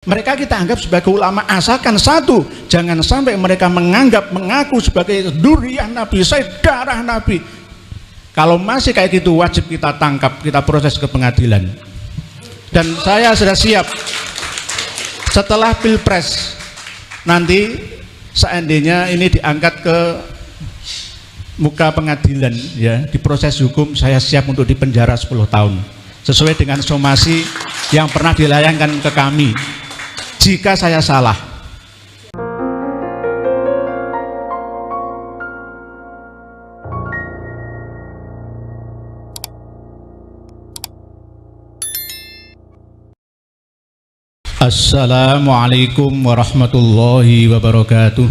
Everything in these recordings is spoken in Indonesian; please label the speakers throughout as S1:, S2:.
S1: Mereka kita anggap sebagai ulama, asalkan satu, jangan sampai mereka mengaku sebagai dzurriyyah Nabi, darah Nabi. Kalau masih kayak gitu, wajib kita tangkap, kita proses ke pengadilan. Dan saya sudah siap setelah Pilpres nanti, seandainya ini diangkat ke muka pengadilan, ya, diproses hukum, saya siap untuk dipenjara 10 tahun sesuai dengan somasi yang pernah dilayangkan ke kami jika saya salah. Assalamualaikum warahmatullahi wabarakatuh.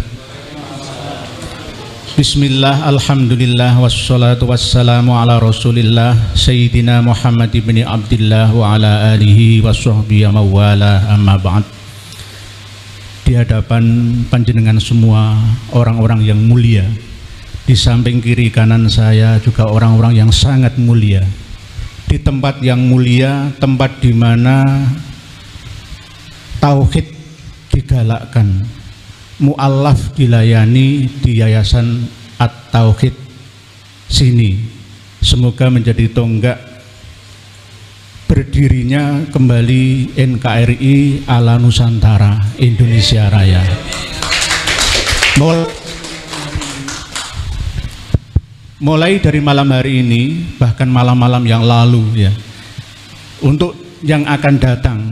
S1: Bismillah, alhamdulillah, wassalatu wassalamu ala rasulillah Sayyidina Muhammad ibn Abdillah wa ala alihi wa sahbihi mawala, amma ba'd. Di hadapan panjenengan semua, orang-orang yang mulia, di samping kiri kanan saya juga orang-orang yang sangat mulia. Di tempat yang mulia, tempat di mana tauhid digalakkan, mu'allaf dilayani di Yayasan At-Tauhid sini. Semoga menjadi tonggak berdirinya kembali NKRI ala Nusantara Indonesia Raya. Mulai dari malam hari ini, bahkan malam-malam yang lalu, ya, untuk yang akan datang,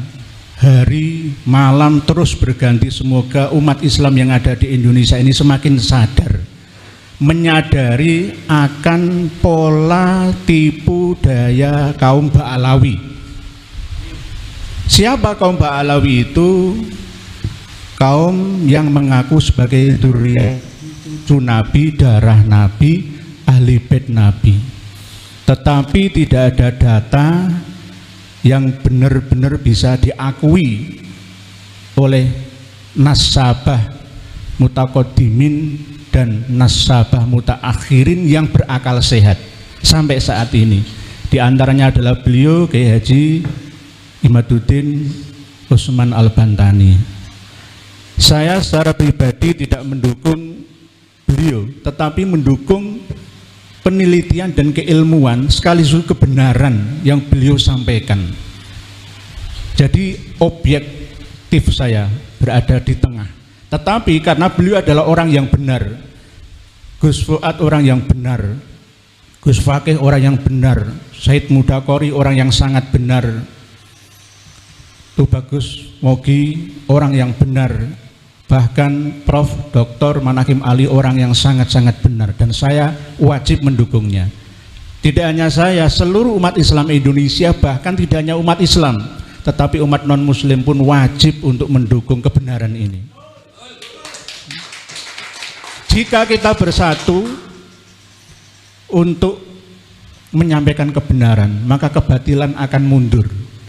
S1: hari malam terus berganti. Semoga umat Islam yang ada di Indonesia ini semakin sadar, menyadari akan pola tipu daya kaum Ba'alawi. Siapa kaum Ba'alawi itu? Kaum yang mengaku sebagai dzurriyyah Nabi, darah Nabi, ahli bait Nabi, tetapi tidak ada data yang benar-benar bisa diakui oleh nasabah mutaqaddimin dan nasabah mutaakhirin yang berakal sehat sampai saat ini. Di antaranya adalah beliau Kiai Haji Imaduddin Utsman Al-Bantani. Saya secara pribadi tidak mendukung beliau, tetapi mendukung penelitian dan keilmuan sekaligus kebenaran yang beliau sampaikan. Jadi objektif saya berada di tengah, tetapi karena beliau adalah orang yang benar, Gus Fuad orang yang benar, Gus Fakih orang yang benar, Said Mudakori orang yang sangat benar, Tubagus Mogi orang yang benar, bahkan Prof. Dr. Manakim Ali orang yang sangat-sangat benar, dan saya wajib mendukungnya. Tidak hanya saya, seluruh umat Islam Indonesia, bahkan tidak hanya umat Islam, tetapi umat non-muslim pun wajib untuk mendukung kebenaran ini. Jika kita bersatu untuk menyampaikan kebenaran, maka kebatilan akan mundur.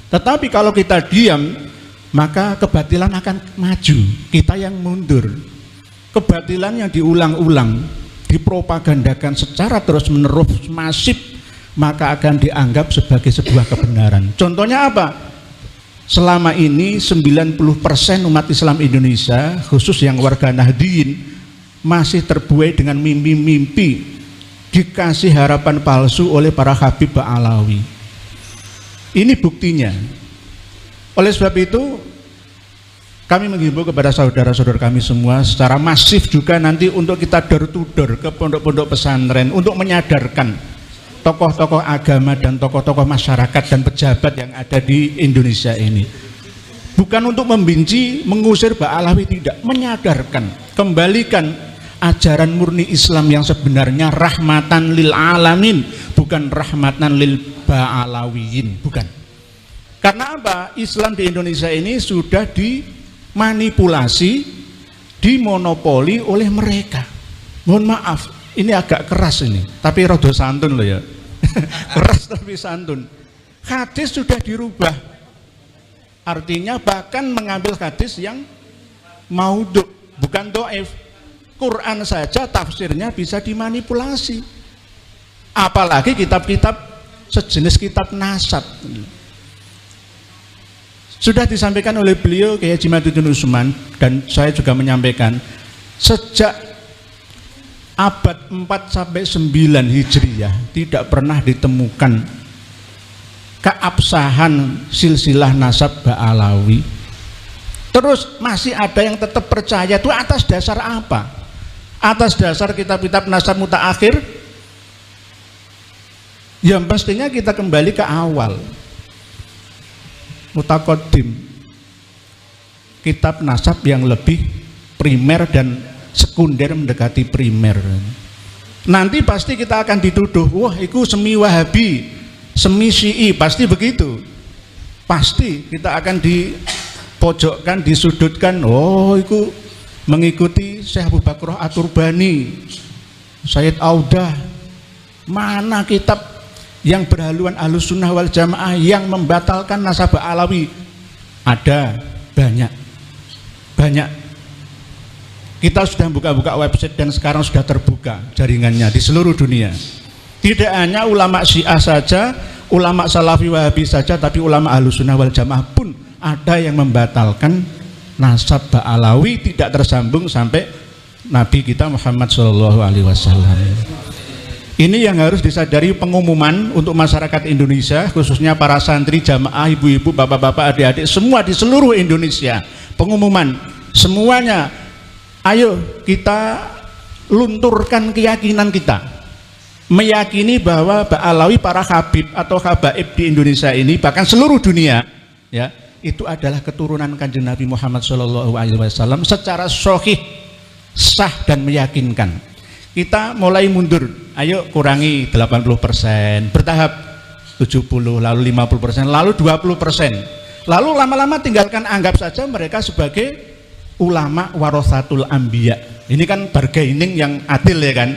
S1: Tetapi kalau kita diam, maka kebatilan akan maju, kita yang mundur. Kebatilan yang diulang-ulang, dipropagandakan secara terus-menerus masif, maka akan dianggap sebagai sebuah kebenaran. Contohnya apa? Selama ini 90% umat Islam Indonesia, khusus yang warga Nahdliyin, masih terbuai dengan mimpi-mimpi, dikasih harapan palsu oleh para Habib Ba'alawi. Ini buktinya. Oleh sebab itu, kami menghimbau kepada saudara-saudara kami semua secara masif juga nanti untuk kita door to door ke pondok-pondok pesantren untuk menyadarkan tokoh-tokoh agama dan tokoh-tokoh masyarakat dan pejabat yang ada di Indonesia ini. Bukan untuk membenci, mengusir Ba'alawi, tidak, menyadarkan, kembalikan ajaran murni Islam yang sebenarnya, rahmatan lil alamin, bukan rahmatan lil Ba'alawiyin, bukan. Karena apa? Islam di Indonesia ini sudah dimanipulasi, dimonopoli oleh mereka. Mohon maaf, ini agak keras ini, tapi rada santun loh ya. Keras tapi santun. Hadis sudah dirubah. Artinya bahkan mengambil hadis yang maudhu, bukan dhaif. Quran saja tafsirnya bisa dimanipulasi. Apalagi kitab-kitab sejenis kitab nasab. Sudah disampaikan oleh beliau Kiai Haji Maduddin Usman, dan saya juga menyampaikan, sejak abad 4 sampai 9 Hijriyah tidak pernah ditemukan keabsahan silsilah nasab Ba'alawi. Terus masih ada yang tetap percaya, itu atas dasar apa? Atas dasar kitab-kitab nasab mutaakhir? Ya mestinya kita kembali ke awal, mutaqaddim, kitab nasab yang lebih primer dan sekunder mendekati primer. Nanti pasti kita akan dituduh, wah itu semi Wahabi, semi Syi'i, pasti begitu. Pasti kita akan dipojokkan, disudutkan, oh itu mengikuti Syekh Abu Bakr At-Turbani, Sayyid Audah. Mana kitab yang berhaluan Ahlus Sunnah wal Jamaah yang membatalkan nasab Alawi? Ada, banyak. Kita sudah buka-buka website dan sekarang sudah terbuka jaringannya di seluruh dunia. Tidak hanya ulama Syiah saja, ulama Salafi Wahabi saja, tapi ulama Ahlus Sunnah wal Jamaah pun ada yang membatalkan nasab Alawi tidak tersambung sampai Nabi kita Muhammad SAW. Ini yang harus disadari, pengumuman untuk masyarakat Indonesia, khususnya para santri, jamaah, ibu-ibu, bapak-bapak, adik-adik, semua di seluruh Indonesia. Pengumuman semuanya, ayo kita lunturkan keyakinan kita, meyakini bahwa Ba'alawi, para habib atau habaib di Indonesia ini, bahkan seluruh dunia, ya, itu adalah keturunan Kanjeng Nabi Muhammad SAW secara sahih, sah dan meyakinkan. Kita mulai mundur, ayo kurangi 80%, bertahap 70, lalu 50%, lalu 20%, lalu lama-lama tinggalkan, anggap saja mereka sebagai ulama warathatul anbiya. Ini kan bargaining yang adil ya kan.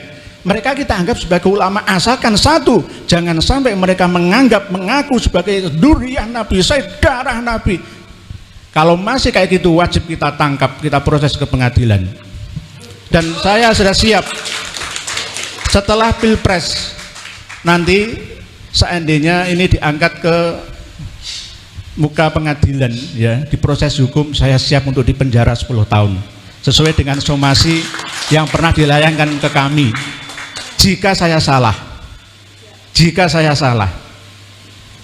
S1: Mereka kita anggap sebagai ulama, asalkan satu, jangan sampai mereka mengaku sebagai dzurriyyah Nabi, saudara Nabi. Kalau masih kayak gitu, wajib kita tangkap, kita proses ke pengadilan. Dan saya sudah siap setelah Pilpres nanti, seandainya ini diangkat ke muka pengadilan, ya, diproses hukum, saya siap untuk dipenjara 10 tahun sesuai dengan somasi yang pernah dilayangkan ke kami. Jika saya salah,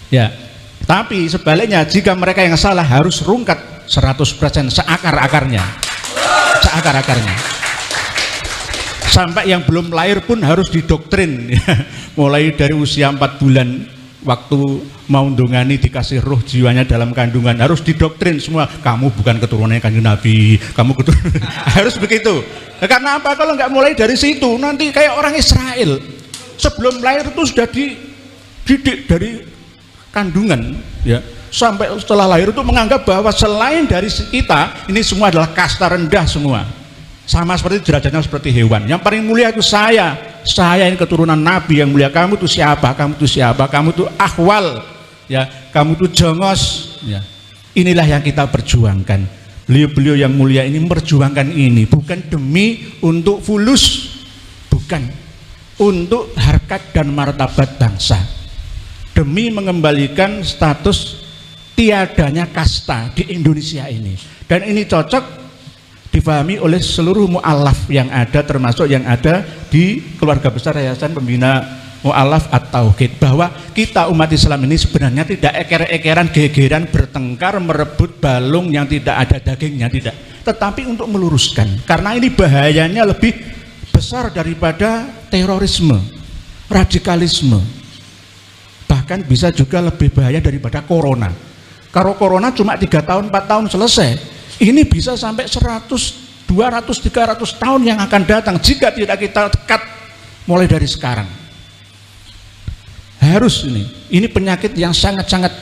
S1: ya. Tapi sebaliknya, jika mereka yang salah, harus rungkat 100% seakar-akarnya. Sampai yang belum lahir pun harus didoktrin, mulai dari usia 4 bulan, waktu mau ndongani dikasih ruh jiwanya dalam kandungan, harus didoktrin semua, kamu bukan keturunannya Kanjeng Nabi, kamu keturunan harus begitu. Karena apa? Kalau nggak mulai dari situ, nanti kayak orang Israel, sebelum lahir itu sudah dididik dari kandungan, ya, sampai setelah lahir itu menganggap bahwa selain dari kita, ini semua adalah kasta rendah semua. Sama seperti derajatnya seperti hewan. Yang paling mulia itu saya ini keturunan Nabi yang mulia. Kamu itu siapa? Kamu itu ahwal, ya, kamu itu jongos, ya. Inilah yang kita perjuangkan. Beliau-beliau yang mulia ini memperjuangkan ini, bukan demi untuk fulus, bukan untuk harkat dan martabat bangsa, demi mengembalikan status tiadanya kasta di Indonesia ini. Dan ini cocok difahami oleh seluruh mu'alaf yang ada, termasuk yang ada di keluarga besar Yayasan Pembina Mu'alaf At-Tauhid, bahwa kita umat Islam ini sebenarnya tidak eker-ekeran, gegeran, bertengkar, merebut balung yang tidak ada dagingnya, tidak, tetapi untuk meluruskan, karena ini bahayanya lebih besar daripada terorisme, radikalisme, bahkan bisa juga lebih bahaya daripada corona. Kalau corona cuma 3 tahun, 4 tahun selesai, ini bisa sampai 100, 200, 300 tahun yang akan datang jika tidak kita tekat mulai dari sekarang. Harus ini penyakit yang sangat-sangat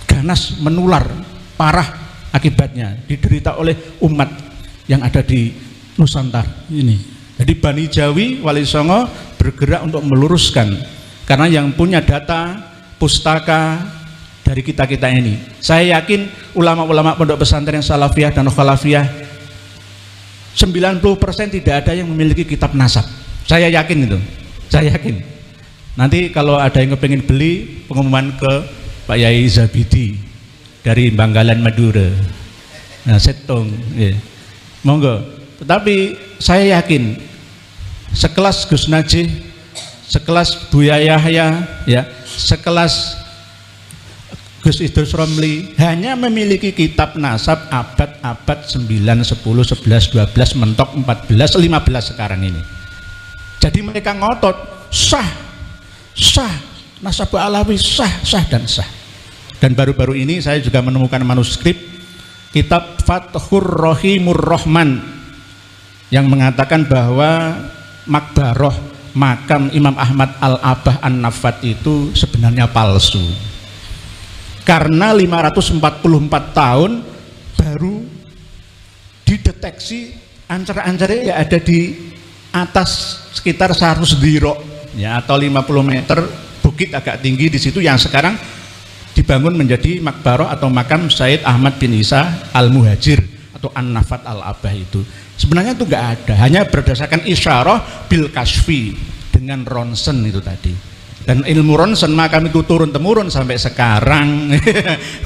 S1: ganas, menular, parah akibatnya, diderita oleh umat yang ada di Nusantara ini. Jadi Bani Jawi, Wali Songo bergerak untuk meluruskan, karena yang punya data pustaka dari kita-kita ini. Saya yakin ulama-ulama pondok pesantren salafiyah dan khalafiyah 90% tidak ada yang memiliki kitab nasab. Saya yakin itu. Saya yakin. Nanti kalau ada yang kepingin beli, pengumuman ke Pak Yai Zabidi. dari Bangkalan Madura. Nah, setong, ya. Monggo. Tetapi saya yakin sekelas Gus Najih, sekelas Buya Yahya, ya, sekelas Gus Idrus Romli hanya memiliki kitab nasab abad-abad 9, 10, 11, 12, mentok 14, 15 sekarang ini. Jadi mereka ngotot sah, nasab Alawi sah dan sah. Dan baru-baru ini saya juga menemukan manuskrip kitab Fathur Rahimur Rahman yang mengatakan bahwa makbaroh makam Imam Ahmad Al-Abah An-Nafat itu sebenarnya palsu. Karena 544 tahun baru dideteksi ancar-ancarnya ya ada di atas sekitar 100 dirok ya, atau 50 meter bukit agak tinggi di situ yang sekarang dibangun menjadi makbaroh atau makam Said Ahmad bin Isa Al-Muhajir atau An-Nafat Al-Abah itu. Sebenarnya itu enggak ada, hanya berdasarkan isyarah bil kasfi dengan ronsen itu tadi. Dan ilmu ronsen makam itu turun temurun sampai sekarang.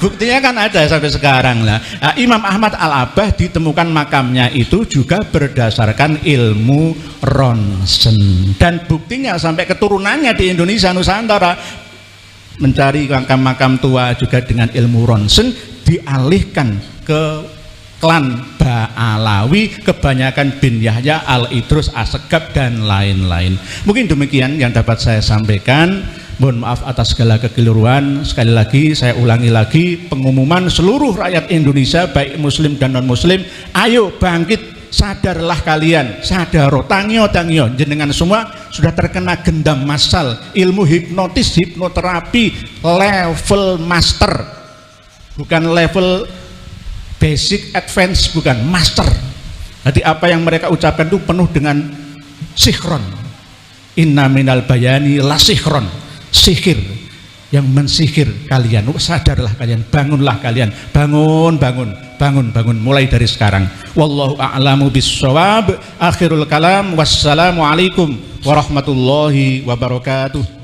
S1: Buktinya kan ada sampai sekarang lah. Nah, Imam Ahmad Al-Abah ditemukan makamnya itu juga berdasarkan ilmu ronsen. Dan buktinya sampai keturunannya di Indonesia Nusantara mencari makam-makam tua juga dengan ilmu ronsen, dialihkan ke klan Ba'alawi, kebanyakan bin Yahya, Al-Idrus, Asegab dan lain-lain. Mungkin demikian yang dapat saya sampaikan. Mohon maaf atas segala kekeliruan. Sekali lagi saya ulangi lagi pengumuman seluruh rakyat Indonesia baik muslim dan non muslim, ayo bangkit, sadarlah kalian, sadaro, tangyo jenengan semua sudah terkena gendam massal ilmu hipnotis, hipnoterapi level master, bukan level basic, advance, bukan master. Jadi apa yang mereka ucapkan itu penuh dengan sihron. Inna minal bayani la sihron, sihir yang mensihir kalian. Sadarlah kalian, bangunlah kalian, bangun mulai dari sekarang. Wallahu a'lamu bissawab. Akhirul kalam, wassalamualaikum warahmatullahi wabarakatuh.